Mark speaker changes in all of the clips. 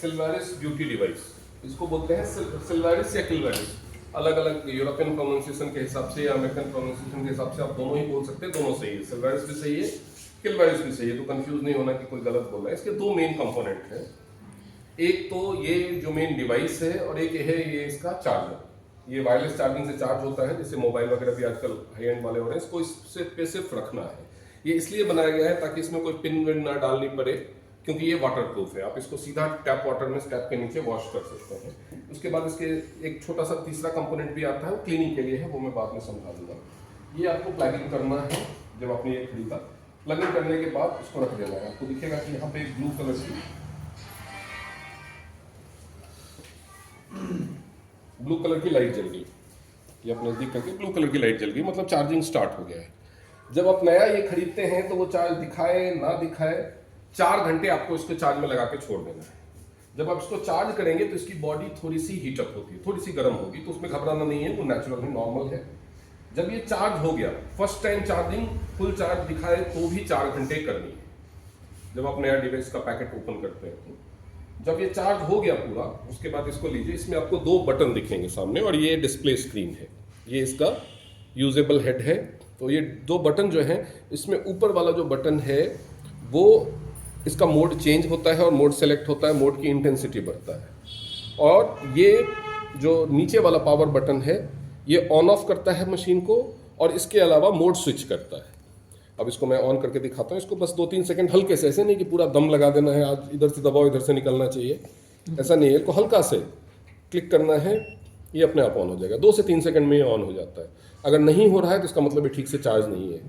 Speaker 1: सिल्वारिस beauty device, इसको बोलते हैं सिल्वारिस या किल्वारिस। अलग अलग यूरोपियन प्रोनाउंसिएशन के हिसाब से या अमेरिकन प्रोनाउंसिएशन के हिसाब से आप दोनों ही बोल सकते हैं, दोनों सही है। सिल्वारिस भी सही है, किल्वारिस भी सही है, तो कंफ्यूज नहीं होना कि कोई गलत बोल रहा है। इसके दो मेन कंपोनेंट हैं, एक तो ये जो मेन डिवाइस है और एक है ये इसका चार्जर। ये वायरलेस चार्जिंग से चार्ज होता है, जैसे मोबाइल वगैरह भी आजकल हाई एंड वाले हो रहे हैं। इसको इससे पे सिर्फ रखना है। ये इसलिए बनाया गया है ताकि इसमें कोई पिन विन ना डालनी पड़े, क्योंकि ये वाटर प्रूफ है। आप इसको सीधा टैप वाटर में टैप के नीचे वॉश कर सकते हैं। उसके बाद इसके एक छोटा सा तीसरा कंपोनेंट भी आता है, वो क्लीनिंग के लिए है, वो मैं बाद में समझा दूंगा। ये आपको प्लगिंग करना है। जब आपने ये खरीदा, प्लगिंग करने के बाद इसको रख देना है। आपको दिखेगा कि यहाँ पे एक ब्लू कलर की लाइट जल गई। ये आप नजदीक करके ब्लू कलर की लाइट जल गई, मतलब चार्जिंग स्टार्ट हो गया है। जब आप नया ये खरीदते हैं तो वो चार्ज दिखाए ना दिखाए 4 घंटे आपको इसको चार्ज में लगा के छोड़ देना है। जब आप इसको चार्ज करेंगे तो इसकी बॉडी थोड़ी सी हीटअप होती है, थोड़ी सी गर्म होगी, तो उसमें घबराना नहीं है, वो नेचुरल है, नॉर्मल है। जब ये चार्ज हो गया, first time charging full charge दिखाए तो भी 4 घंटे करनी है। जब आप नया डिवाइस का पैकेट ओपन करते हैं तो जब ये चार्ज हो गया पूरा, उसके बाद इसको लीजिए। इसमें आपको 2 बटन दिखेंगे सामने और ये डिस्प्ले स्क्रीन है, ये इसका यूजेबल हेड है। तो ये 2 बटन जो हैं, इसमें ऊपर वाला जो बटन है वो इसका मोड चेंज होता है और मोड सेलेक्ट होता है, मोड की इंटेंसिटी बढ़ता है। और ये जो नीचे वाला पावर बटन है, ये ऑन ऑफ करता है मशीन को और इसके अलावा मोड स्विच करता है। अब इसको मैं ऑन करके दिखाता हूँ। इसको बस 2-3 सेकंड हल्के से, ऐसे नहीं कि पूरा दम लगा देना है, आज इधर से दबाओ इधर से निकलना चाहिए, ऐसा नहीं है। इसको हल्का से क्लिक करना है, ये अपने आप ऑन हो जाएगा। 2 से 3 सेकंड में ये ऑन हो जाता है। अगर नहीं हो रहा है तो इसका मतलब ये ठीक से चार्ज नहीं है।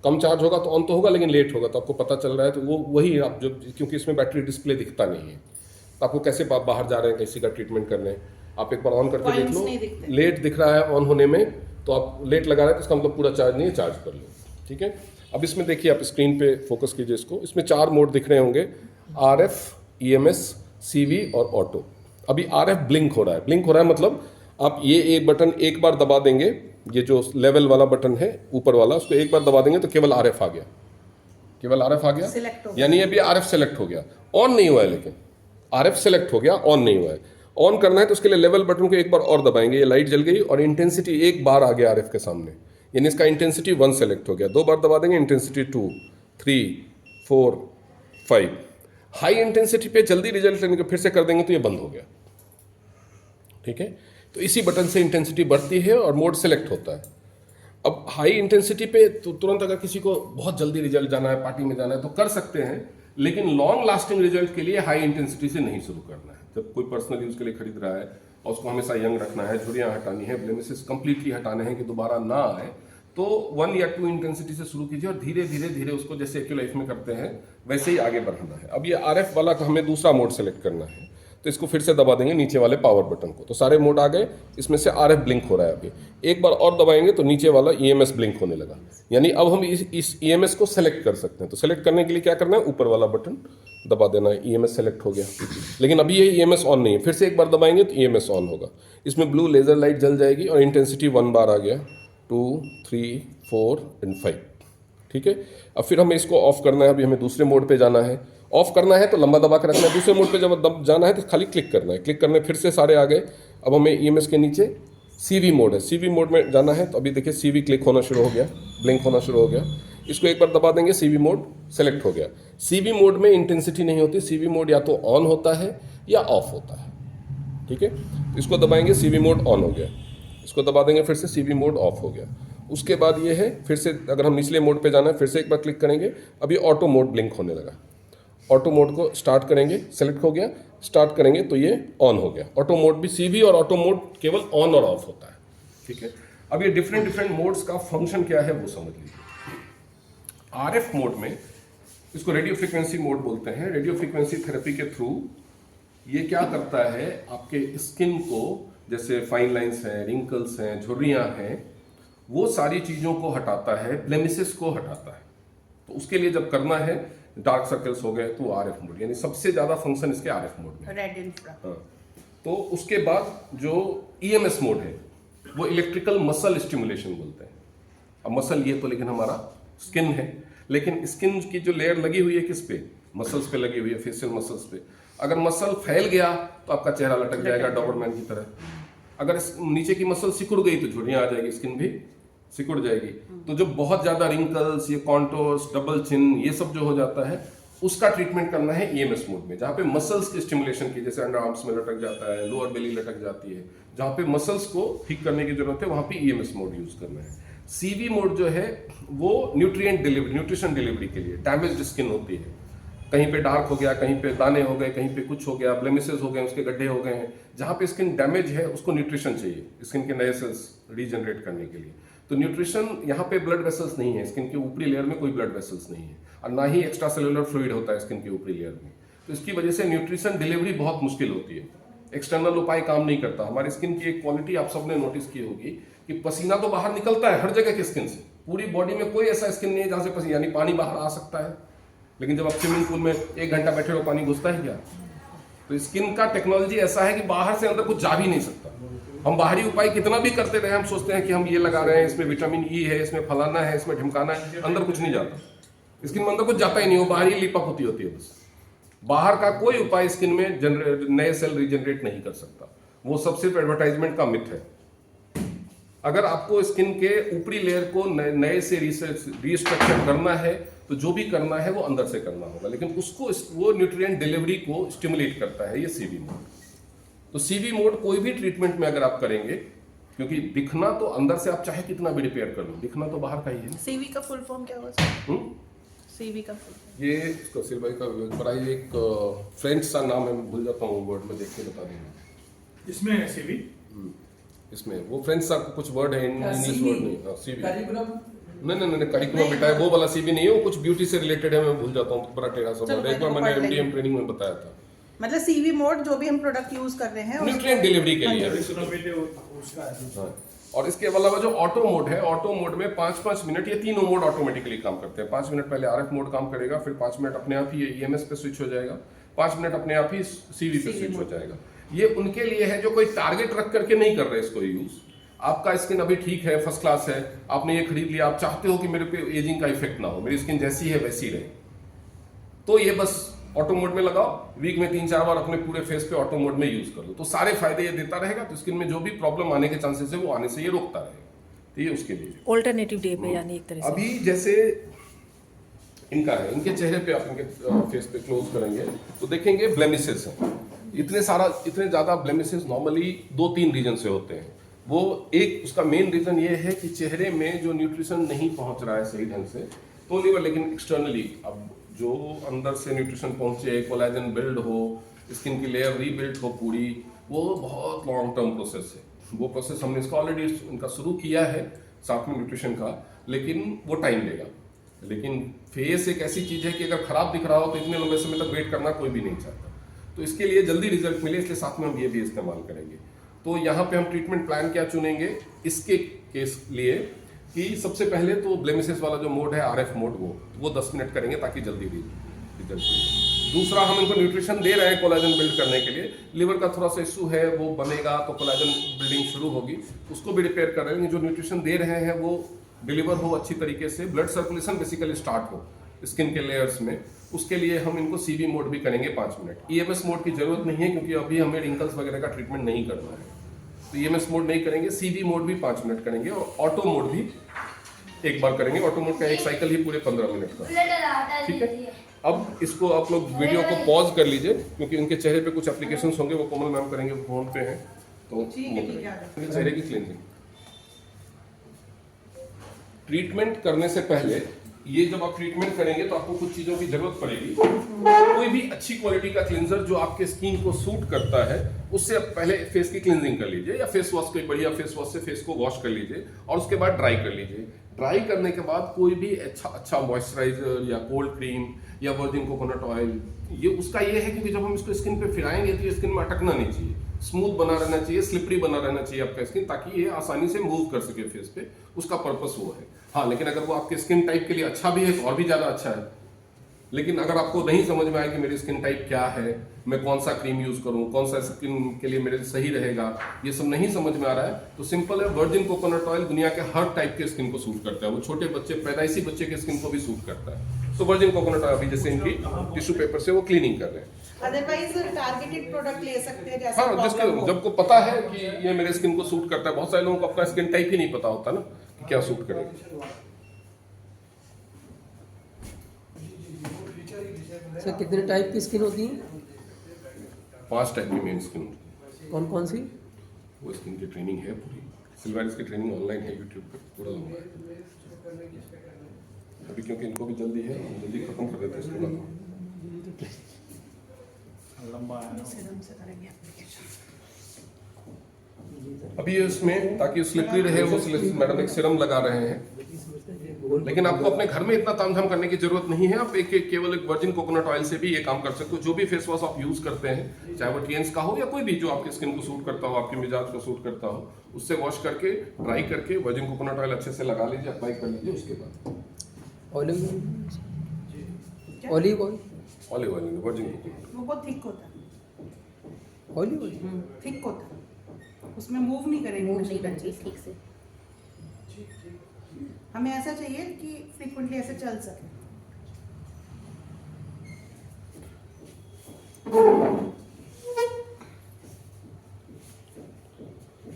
Speaker 1: कम चार्ज होगा तो ऑन तो होगा, लेकिन लेट होगा, तो आपको पता चल रहा है। तो वो वही आप जो, क्योंकि इसमें बैटरी डिस्प्ले दिखता नहीं है, तो आपको कैसे आप बाहर जा रहे हैं किसी का ट्रीटमेंट करने, आप एक बार ऑन करके देख लो। लेट दिख रहा है ऑन होने में, तो आप लेट लगा रहे हैं तो इसका मतलब पूरा चार्ज नहीं है, चार्ज कर लो, ठीक है। अब इसमें देखिए, आप स्क्रीन पे फोकस कीजिए इसको। इसमें 4 मोड दिख रहे होंगे, RF, EMS, CV और ऑटो। अभी RF ब्लिंक हो रहा है। ब्लिंक हो रहा है मतलब आप ये एक बटन एक बार दबा देंगे, ये जो लेवल वाला बटन है ऊपर वाला, उसको एक बार दबा देंगे तो केवल RF आ गया, केवल RF आ गया, यानी अभी RF सेलेक्ट हो गया। ऑन नहीं हुआ है, लेकिन RF सेलेक्ट हो गया, ऑन नहीं हुआ है। ऑन करना है तो उसके लिए लेवल बटन को एक बार और दबाएंगे, ये लाइट जल गई और इंटेंसिटी एक बार आ गया RF के सामने, यानी इसका इंटेंसिटी 1 सेलेक्ट हो गया। 2 बार दबा देंगे, इंटेंसिटी 2, 3, 4, 5। हाई इंटेंसिटी पे जल्दी रिजल्ट लेने को फिर से कर देंगे तो ये बंद हो गया, ठीक है। तो इसी बटन से इंटेंसिटी बढ़ती है और मोड सेलेक्ट होता है। अब हाई इंटेंसिटी पे तो तुरंत अगर किसी को बहुत जल्दी रिजल्ट जाना है, पार्टी में जाना है, तो कर सकते हैं, लेकिन लॉन्ग लास्टिंग रिजल्ट के लिए हाई इंटेंसिटी से नहीं शुरू करना है। जब कोई पर्सनल यूज के लिए खरीद रहा है और उसको हमेशा यंग रखना है, झुर्रियाँ हटानी है, ब्लेमिसेस कंप्लीटली हटाने हैं कि दोबारा ना आए, तो 1 या 2 इंटेंसिटी से शुरू कीजिए और धीरे धीरे धीरे उसको, जैसे एक्यू लाइफ में करते हैं वैसे ही आगे बढ़ाना है। अब ये RF वाला का हमें दूसरा मोड सेलेक्ट करना है, तो इसको फिर से दबा देंगे नीचे वाले पावर बटन को, तो सारे मोड आ गए। इसमें से RF ब्लिंक हो रहा है। अभी एक बार और दबाएंगे तो नीचे वाला EMS ब्लिंक होने लगा, यानी अब हम इस EMS को सेलेक्ट कर सकते हैं। तो सेलेक्ट करने के लिए क्या करना है, ऊपर वाला बटन दबा देना है, EMS सेलेक्ट हो गया। लेकिन अभी ये EMS ऑन नहीं है, फिर से एक बार दबाएंगे तो EMS ऑन होगा। इसमें ब्लू लेजर लाइट जल जाएगी और इंटेंसिटी 1 बार आ गया, 2, 3, 4 एंड 5, ठीक है। अब फिर हमें इसको ऑफ करना है। अभी हमें दूसरे मोड पे जाना है। ऑफ करना है तो लंबा दबा के रखना है। दूसरे मोड पे जब जाना है तो खाली क्लिक करना है। क्लिक करने फिर से सारे आ गए। अब हमें EMS के नीचे CV मोड है, CV मोड में जाना है। तो अभी देखिए CV क्लिक होना शुरू हो गया, ब्लिंक होना शुरू हो गया। इसको एक बार दबा देंगे, CV मोड सेलेक्ट हो गया। CV मोड में इंटेंसिटी नहीं होती, CV मोड या तो ऑन होता है या ऑफ होता है, ठीक है। इसको दबाएंगे, CV मोड ऑन हो गया। इसको दबा देंगे, फिर से CV मोड ऑफ हो गया। उसके बाद ये है, फिर से अगर हम निचले मोड पे जाना है, फिर से एक बार क्लिक करेंगे। अभी ऑटो मोड ब्लिंक होने लगा। ऑटो मोड को स्टार्ट करेंगे, सेलेक्ट हो गया, स्टार्ट करेंगे तो ये ऑन हो गया। ऑटो मोड भी, CV और ऑटो मोड केवल ऑन और ऑफ होता है, ठीक है। अब ये डिफरेंट मोड्स का फंक्शन क्या है वो समझ लीजिए। RF मोड में इसको रेडियो फ्रीक्वेंसी मोड बोलते हैं। रेडियो फ्रीक्वेंसी थेरेपी के थ्रू ये क्या करता है, आपके स्किन को, जैसे फाइन लाइंस हैं, रिंकल्स हैं, झुर्रियाँ हैं, वो सारी चीज़ों को हटाता है, ब्लेमिसेस को हटाता है। तो उसके लिए जब करना है, डार्क सर्कल्स हो गए, तो RF मोड, यानी सबसे ज़्यादा फंक्शन इसके RF मोड में।
Speaker 2: Red infra.
Speaker 1: हाँ। तो उसके बाद जो EMS मोड है वो इलेक्ट्रिकल मसल स्टिमुलेशन बोलते हैं। अब मसल ये तो लेकिन हमारा स्किन है, लेकिन स्किन की जो लेयर लगी हुई है किस पे, मसल्स पे लगी हुई है, फेशियल मसल्स पे। अगर मसल फैल गया तो आपका चेहरा लटक जाएगा डॉबरमैन की तरह। अगर नीचे की मसल सिकुड़ गई तो झुर्रियां आ जाएगी, स्किन भी सिकुड़ जाएगी। तो जो बहुत ज्यादा रिंकल्स, ये कॉन्टोर्स, डबल चिन, ये सब जो हो जाता है, उसका ट्रीटमेंट करना है ईएमएस मोड में, जहाँ पे मसल्स की स्टिमुलेशन की, जैसे अंडर आर्म्स में लटक जाता है, लोअर बेली लटक जाती है, जहाँ पे मसल्स को ठीक करने की जरूरत है, वहाँ पे ईएमएस मोड यूज करना है। सीवी मोड जो है वो न्यूट्रिएंट डिलीवरी, न्यूट्रिशन डिलीवरी के लिए। डैमेज्ड स्किन होती है, कहीं पे डार्क हो गया, कहीं पे दाने हो गए, कहीं पे कुछ हो गया, ब्लेमिसेस हो गए, उसके गड्ढे हो गए हैं, जहाँ पे स्किन डैमेज है उसको न्यूट्रिशन चाहिए स्किन के नए सेल्स रीजनरेट करने के लिए। तो न्यूट्रिशन, यहाँ पे ब्लड वेसल्स नहीं है, स्किन के ऊपरी लेयर में कोई ब्लड वेसल्स नहीं है, और ना ही एक्स्ट्रा सेलुलर फ्लूइड होता है स्किन के ऊपरी लेयर में। तो इसकी वजह से न्यूट्रिशन डिलीवरी बहुत मुश्किल होती है, एक्सटर्नल उपाय काम नहीं करता। हमारी स्किन की एक क्वालिटी आप सबने नोटिस की होगी कि पसीना तो बाहर निकलता है हर जगह की स्किन से, पूरी बॉडी में कोई ऐसा स्किन नहीं है जहाँ से पसीना, यानी पानी बाहर आ सकता है, लेकिन जब आप स्विमिंग पूल में 1 घंटा बैठे हो पानी घुसता है क्या? तो स्किन का टेक्नोलॉजी ऐसा है कि बाहर से अंदर कुछ जा भी नहीं सकता। हम बाहरी उपाय कितना भी करते रहे, हम सोचते हैं कि हम ये लगा रहे हैं, इसमें विटामिन ई है, इसमें फलाना है, इसमें ढिमकाना है, अंदर कुछ नहीं जाता, स्किन में अंदर कुछ जाता ही नहीं, वो बाहरी लिपअप होती है बस। बाहर का कोई उपाय स्किन में नए सेल रीजनरेट नहीं कर सकता, वो सब सिर्फ एडवर्टाइजमेंट का मिथ है। अगर आपको स्किन के ऊपरी लेयर को नए से रीस्ट्रक्चर करना है तो जो भी करना है वो अंदर से करना होगा, लेकिन उसको वो न्यूट्रिएंट डिलीवरी को स्टिमुलेट करता है ये सीवी मोड। तो सीवी मोड कोई भी ट्रीटमेंट में अगर आप करेंगे, क्योंकि दिखना तो अंदर से आप चाहे कितना भी रिपेयर कर लो, दिखना तो बाहर का ही है।
Speaker 2: सीवी का फुल फॉर्म क्या होगा? सीवी का फुल फॉर्म
Speaker 1: ये इसका सिरबाई का बड़ा ही एक फ्रेंच सा नाम है, मैं भूल जाता हूँ, वर्ड में देख के बता देंगे।
Speaker 3: इसमें है सीवी,
Speaker 1: इसमें वो फ्रेंच सा कुछ वर्ड है, इंग्लिश वर्ड नहीं, सीवी नहीं करिकुलम बेटा है, वो वाला सीवी नहीं है, वो कुछ ब्यूटी से रिलेटेड है, मैं भूल जाता हूँ, बड़ा टेढ़ा सा वर्ड है, एक बार मैंने एमडीएम ट्रेनिंग में बताया था।
Speaker 2: मतलब सीवी मोड जो भी हम प्रोडक्ट यूज कर रहे हैं
Speaker 1: न्यूट्रिएंट डिलीवरी के लिए। हाँ। और इसके अलावा जो ऑटो मोड है, ऑटो मोड में 5-5 मिनट ये तीनों मोड ऑटोमेटिकली काम करते हैं। 5 मिनट पहले आरएफ मोड काम करेगा, फिर 5 मिनट अपने आप ही ये ईएमएस पे स्विच हो जाएगा, 5 मिनट अपने आप ही सीवी पे स्विच हो जाएगा। ये उनके लिए है जो कोई टारगेट रख करके नहीं कर रहे इसको यूज। आपका स्किन अभी ठीक है, फर्स्ट क्लास है, आपने ये खरीद लिया, आप चाहते हो कि मेरे पे एजिंग का इफेक्ट ना हो, मेरी स्किन जैसी है वैसी रहे, तो ये बस ऑटो मोड में लगाओ, वीक में 3-4 बार अपने पूरे फेस पे ऑटो मोड में यूज कर लो, तो सारे फायदे ये देता रहेगा। तो स्किन में जो भी प्रॉब्लम आने के चांसेस है वो आने से ये रोकता रहेगा। तो ये उसके लिए
Speaker 4: ऑल्टरनेटिव डे पे, यानी एक तरह से
Speaker 1: अभी जैसे इनका है, इनके चेहरे पे आप इनके फेस पे क्लोज करेंगे तो देखेंगे ब्लेमिसेस हैं, इतने ज्यादा ब्लेमिसेस नॉर्मली 2-3 रीजन से होते हैं। वो एक उसका मेन रीजन ये है कि चेहरे में जो न्यूट्रिशन नहीं पहुंच रहा है सही ढंग से, तो लीवर, लेकिन एक्सटर्नली अब जो अंदर से न्यूट्रिशन पहुंचे, कोलेजन बिल्ड हो, स्किन की लेयर रीबिल्ड हो पूरी, वो बहुत लॉन्ग टर्म प्रोसेस है। वो प्रोसेस हमने इसका ऑलरेडी इनका शुरू किया है साथ में न्यूट्रिशन का, लेकिन वो टाइम लेगा। लेकिन फेस एक ऐसी चीज है कि अगर खराब दिख रहा हो तो इतने लंबे समय तक वेट करना कोई भी नहीं चाहता, तो इसके लिए जल्दी रिजल्ट मिले, इसलिए साथ में हम ये भी इस्तेमाल करेंगे। तो यहाँ पे हम ट्रीटमेंट प्लान क्या चुनेंगे इसके केस लिए कि सबसे पहले तो ब्लेमिसेस वाला जो मोड है आरएफ मोड, वो 10 मिनट करेंगे ताकि जल्दी रिजल्ट मिले। दूसरा, हम इनको न्यूट्रिशन दे रहे हैं कोलेजन बिल्ड करने के लिए, लिवर का थोड़ा सा इशू है, वो बनेगा तो कोलेजन बिल्डिंग शुरू होगी, उसको भी रिपेयर कर रहे हैं। जो न्यूट्रिशन दे रहे हैं वो डिलीवर हो अच्छी तरीके से, ब्लड सर्कुलेशन बेसिकली स्टार्ट हो स्किन के लेयर्स में, उसके लिए हम इनको सीवी मोड भी करेंगे 5 मिनट। ईएमएस मोड की जरूरत नहीं है क्योंकि अभी हमें रिंकल्स वगैरह का ट्रीटमेंट नहीं करना है, तो ईएमएस मोड नहीं करेंगे, सीवी मोड भी 5 मिनट करेंगे, और ऑटो मोड भी एक बार करेंगे। ऑटो मोड का एक साइकिल ही पूरे 15 मिनट का, ठीक है। अब इसको आप लोग वीडियो को पॉज कर लीजिए क्योंकि इनके चेहरे पे कुछ एप्लीकेशंस होंगे, वो कोमल मैम करेंगे, फोन पे हैं तो चेहरे की क्लीनिंग। ट्रीटमेंट करने से पहले ये जब आप ट्रीटमेंट करेंगे तो आपको कुछ चीजों की जरूरत पड़ेगी। कोई भी अच्छी क्वालिटी का क्लींजर जो आपके स्किन को सूट करता है उससे आप पहले फेस की क्लींजिंग कर लीजिए, या फेस वॉश, कोई बढ़िया फेस वॉश से फेस को वॉश कर लीजिए और उसके बाद ड्राई कर लीजिए। ड्राई करने के बाद कोई भी अच्छा मॉइस्चराइजर या कोल्ड क्रीम या वर्जिन कोकोनट ऑयल, ये उसका ये है क्योंकि जब हम इसको स्किन पे फिराएंगे तो ये स्किन में अटकना नहीं चाहिए, स्मूथ बना रहना चाहिए, स्लिपरी बना रहना चाहिए आपका स्किन, ताकि ये आसानी से मूव कर सके फेस पे, उसका पर्पस वो है। हाँ, लेकिन अगर वो आपके स्किन टाइप के लिए अच्छा भी है तो और भी ज्यादा अच्छा है। लेकिन अगर आपको नहीं समझ में आए कि मेरी स्किन टाइप क्या है, मैं कौन सा क्रीम यूज करूं, कौन सा स्किन के लिए मेरे सही रहेगा, ये सब नहीं समझ में आ रहा है, तो सिंपल है, वर्जिन कोकोनट ऑयल दुनिया के हर टाइप के स्किन को सूट करता है। वो छोटे बच्चे, पैदाइशी बच्चे के स्किन को भी सूट करता है। तो वर्जिन कोकोनट ऑयल अभी जैसे इनकी टिश्यू पेपर से वो क्लीनिंग कर रहे हैं,
Speaker 2: अदरवाइज टारगेटेड प्रोडक्ट ले सकते हैं जैसे
Speaker 1: हाँ, जिसके
Speaker 2: problem हो।
Speaker 1: जब को पता है कि ये मेरे स्किन को सूट करता है। बहुत सारे लोगों को अपना स्किन टाइप ही नहीं पता होता ना कि क्या सूट करेगा।
Speaker 3: सर कितने टाइप की स्किन होती है?
Speaker 1: 5 टाइप की मेन स्किन होती है।
Speaker 3: कौन कौन सी?
Speaker 1: वो स्किन की ट्रेनिंग है पूरी। सिल्वैरिस की ट्रेनिंग ऑनलाइन है यूट्यूब पे पूरा हुआ है। अभी क्योंकि इनको भी जल्दी है, हम जल्दी खत्म कर देते हैं इसके बाद।
Speaker 2: सीरम से करेंगे
Speaker 1: अभी ये इसमें ताकि स्लिपरी रहे वो मैडम एक सीरम लगा रहे हैं, लेकिन आपको अपने घर में इतना तामझाम करने की जरूरत नहीं है। आप केवल एक वर्जिन कोकोनट ऑयल से भी ये काम कर सकते हो। जो भी फेस वॉश आप यूज करते हैं, चाहे वो टीएंस का हो या कोई भी जो आपकी स्किन को सूट करता हो, आपके मिजाज को सूट करता हो, उससे वॉश करके ड्राई करके वर्जिन कोकोनट ऑयल अच्छे से लगा लीजिए, अप्लाई कर लीजिए। उसके बाद
Speaker 3: olive olive
Speaker 1: olive oil virgin coconut.
Speaker 2: वो बहुत थिक होता है,
Speaker 3: ऑलिव
Speaker 2: थिक होता है, उसमें मूव नहीं करेंगे
Speaker 5: मूव नहीं
Speaker 2: मशीन
Speaker 5: करती
Speaker 2: अच्छे से।
Speaker 5: ठीक से।
Speaker 2: हमें ऐसा चाहिए कि फ्रीक्वेंटली ऐसे चल सके।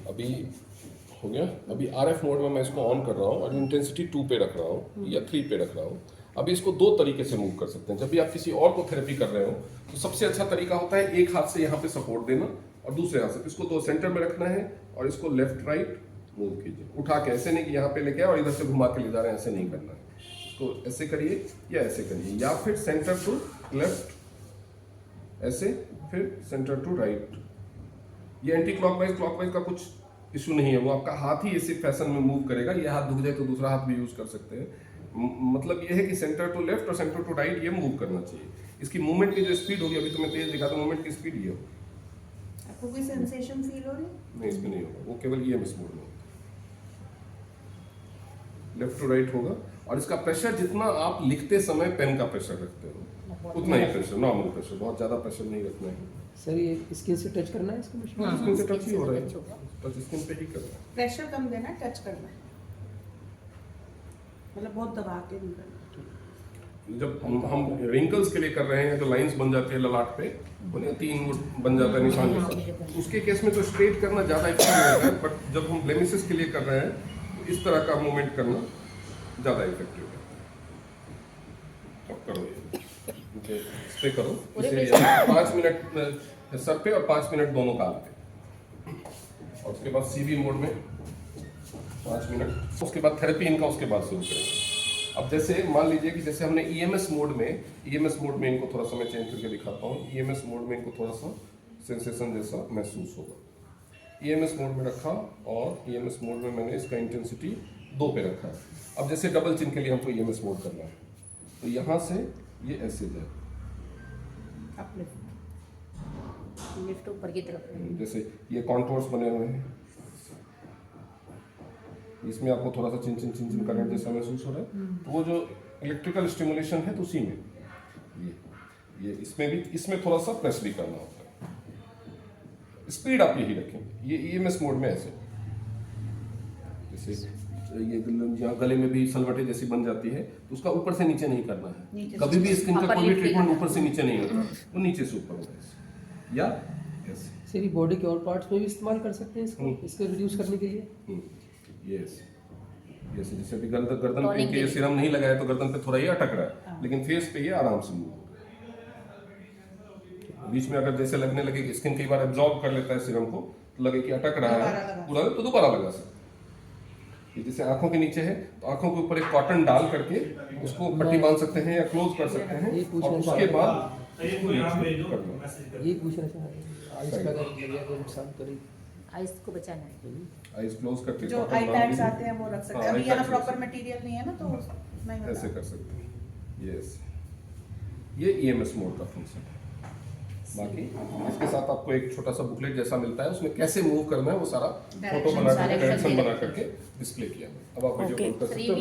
Speaker 1: अभी हो गया। अभी आरएफ मोड में मैं इसको ऑन कर रहा हूँ और इंटेंसिटी 2 पे रख रहा हूँ या 3 पे रख रहा हूँ। अभी इसको 2 तरीके से मूव कर सकते हैं। जब भी आप किसी और को थेरेपी कर रहे हो तो सबसे अच्छा तरीका होता है एक हाथ से यहाँ पे सपोर्ट देना और दूसरे हाथ से इसको 2 सेंटर में रखना है और इसको लेफ्ट राइट मूव कीजिए। उठा के ऐसे नहीं कि यहाँ पे लेके और इधर से घुमा के ले जा रहे हैं, ऐसे नहीं करना है। इसको ऐसे करिए या ऐसे करिए, या फिर सेंटर टू लेफ्ट ऐसे, फिर सेंटर टू राइट। ये एंटी क्लॉकवाइज का कुछ इशू नहीं है, वो आपका हाथ ही इसी फैशन में मूव करेगा। ये हाथ दुख जाए तो दूसरा हाथ भी यूज कर सकते हैं। मतलब ये है कि सेंटर टू लेफ्ट और सेंटर टू राइट ये मूव करना चाहिए। इसकी मूवमेंट की जो स्पीड होगी, अभी तुम्हें तेज दिखा तो मूवमेंट की स्पीड ये हो।
Speaker 2: आपको कोई सेंसेशन फील हो रही है?
Speaker 1: नहीं, इसमें नहीं होगा, वो केवल ईएमएस मोड में होगा। लेफ्ट टू राइट होगा और इसका प्रेशर जितना आप लिखते समय पेन का प्रेशर रखते हो उतना ही प्रेशर, नॉर्मल प्रेशर, बहुत ज्यादा प्रेशर नहीं रखना है।
Speaker 3: सर ये स्किन से टच करना है इसको मशीन?
Speaker 1: हाँ, स्किन से टच ही हो रहा है, टच स्किन पे ही करना है।
Speaker 2: प्रेशर कम देना है, टच करना है, मतलब बहुत दबा के नहीं करना।
Speaker 1: जब हम रिंकल्स के लिए कर रहे हैं तो लाइंस बन जाती है ललाट पे, उन्हें 3 बन जाता है निशान जैसा, उसके केस में तो स्ट्रेट करना ज़्यादा इफेक्टिव होता है। बट जब हम ब्लेमिसेस के लिए कर रहे हैं तो इस तरह का मूवमेंट करना ज़्यादा इफेक्टिव है। अब करो ये स्प्रे करो इसे 5 मिनट सर पे और 5 मिनट दोनों गाल पे, और उसके बाद सीवी मोड में 5 मिनट, उसके बाद थेरेपी इनका उसके बाद शुरू करेंगे। अब जैसे मान लीजिए कि जैसे हमने ईएमएस मोड में इनको थोड़ा सा मैं चेंज करके दिखाता हूँ। ईएमएस मोड में इनको थोड़ा सा सेंसेशन जैसा महसूस होगा। ईएमएस मोड में रखा और ईएमएस मोड में मैंने इसका इंटेंसिटी 2 पे रखा है। अब जैसे डबल चिन के लिए हमको ईएमएस मोड करना है तो यहाँ से ये ऐसे जाए,
Speaker 5: लिफ्ट ऊपर की तरफ।
Speaker 1: जैसे ये कॉन्टोर्स बने हुए हैं, इसमें आपको थोड़ा सा चिन चिन करंट जैसा महसूस हो रहा है। तो वो जो इलेक्ट्रिकल स्टिमुलेशन है तो उसी में ये इसमें थोड़ा सा प्रेस भी करना होता है। स्पीड आप यही रखेंगे। ये ईएमएस मोड में ऐसे, जैसे ये यहाँ गले में भी सलवटे जैसी बन जाती है तो उसका ऊपर से नीचे नहीं करना है। कभी भी स्किन का कोई भी ट्रीटमेंट ऊपर से नीचे नहीं होता, वो नीचे से ऊपर होता है या ऐसे।
Speaker 3: सर ये बॉडी के और पार्ट्स में भी इस्तेमाल कर सकते हैं इसको रिड्यूस करने के लिए?
Speaker 1: यस, जैसे अभी गर्दन पे इनके ये सीरम नहीं लगाया तो गर्दन पे थोड़ा ये अटक रहा है, लेकिन फेस पे ये आराम से मूव हो रहा है। बीच में अगर जैसे लगने लगे कि स्किन कई बार एब्जॉर्ब कर लेता है सीरम को, तो लगे कि अटक रहा है पूरा, तो दोबारा लगा सकते। ये जैसे आंखों के नीचे है तो आंखों के ऊपर एक कॉटन डाल करके उसको पट्टी बांध सकते हैं या क्लोज कर सकते हैं, और उसके बाद
Speaker 3: ये पूछना चाह रहे हैं आइस का अगर लग गया तो नुकसान करेगी?
Speaker 5: आइस को बचाना है,
Speaker 1: आइज क्लोज करके
Speaker 2: जो आई टैग्स आते हैं वो रख सकते हैं। अभी यहाँ प्रॉपर मटेरियल नहीं है ना, तो नहीं
Speaker 1: ऐसे
Speaker 2: होता।
Speaker 1: कर सकते हैं। यस, ये ईएमएस मोड का फंक्शन है। बाकी इसके साथ आपको एक छोटा सा बुकलेट जैसा मिलता है, उसमें कैसे मूव करना है वो सारा फोटो बना करके, डायरेक्शन बना करके डिस्प्ले किया। अब आप वीडियो कॉल कर सकते हो।